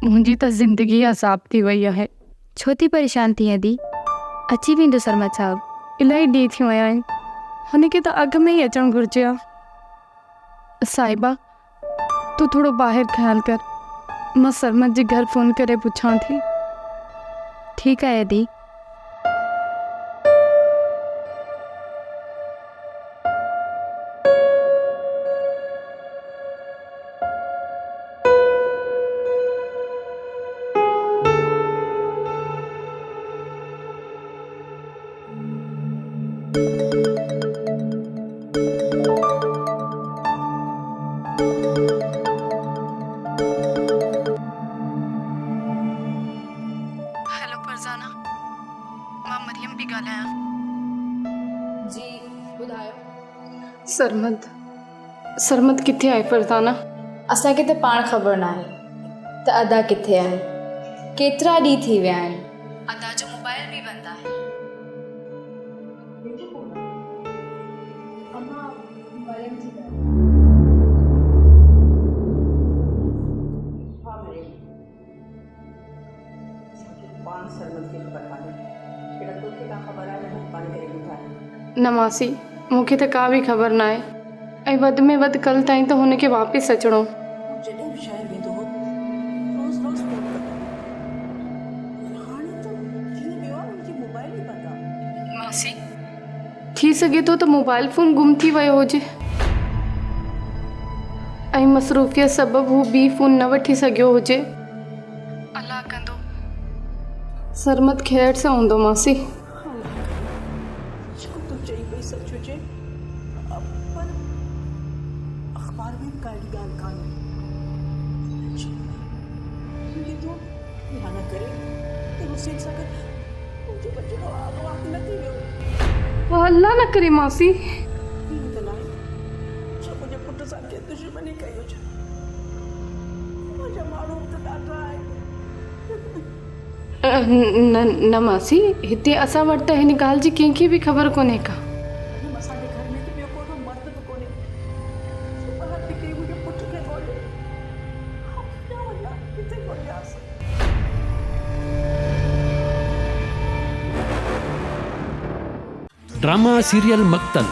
मुंहिंजी त ज़िंदगी अज़ाब थी वई आहे। छो थी परेशान थी दी? अची वेंदो सरमत साहब। इलाही ॾींहं थी विया आहिनि, हुनखे त अॻ में ई अचणु घुरिजे हा। साहिबा, तूं थोरो ॿाहिरि ख़्यालु कर, मां सरमत जे घर फ़ोन करे पुछां थी। ठीक है दी। हेलो फरज़ाना, मां मरियम पई ॻाल्हायां। जी ॿुधायो। सरमत किथे आहे फरज़ाना? असांखे त पाण ख़बर न आहे त अदा किथे आहे। केतिरा ॾींहं थी विया आहिनि, अदा जो मोबाइल बि बंदि आहे। न मासी, मूंखे त का बि ख़बर न आहे, ऐं वधि में वधि कल्ह ताईं त हुनखे वापसि अचिणो। जॾहिं बि शहर वेंदो हो रोज़ रोज़ फोन कंदो, हाणे त कीअं वियो आहे, उनजी मोबाइल ई बंदि आहे। मासी, थी सघे थो त मोबाइल फ़ोन गुम थी वियो हुजे ऐं मसरूफ़ियत सबबु हू ॿी फ़ोन न वठी सघियो हुजे। अलाह कंदो सरमत ख़ैर सां हूंदो मासी। जेको तूं चई पई सच हुजे, पर अख़बार में बि काई ॻाल्हि कान्हे। तूं या न करे त हुसैन सां गॾु मुंहिंजे बचे जो वाक़ न थी वियो। अल्लाह न करे मासी। हीअं त न आहे छो मुंहिंजे पुट सां के दुश्मनी कई हुजे। मुंहिंजा माण्हू त ॾाढा आहिनि। न मासी, हिते असां वटि त हिन ॻाल्हि जी कंहिंखे बि ख़बर कोन्हे का। असांजे घर में त ॿियो को मर्द बि कोन्हे जो ॿाहिरि निकिरी मुंहिंजे पुट खे ॻोल्हे। किथे वञा, किथे ॻोल्हियासीं? ड्रामा सीरियल मक़तल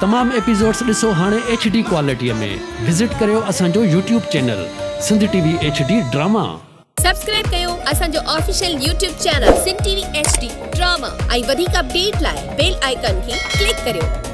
तमाम एपिसोड्स ॾिसो हाणे HD क्वालिटीअ में। विज़िट करियो असांजो YouTube channel Sindh TV HD drama. Subscribe कयो असांजो official YouTube channel Sindh TV HD drama ऐं वधीक अपडेट लाइ बेल आइकन खे क्लिक करियो।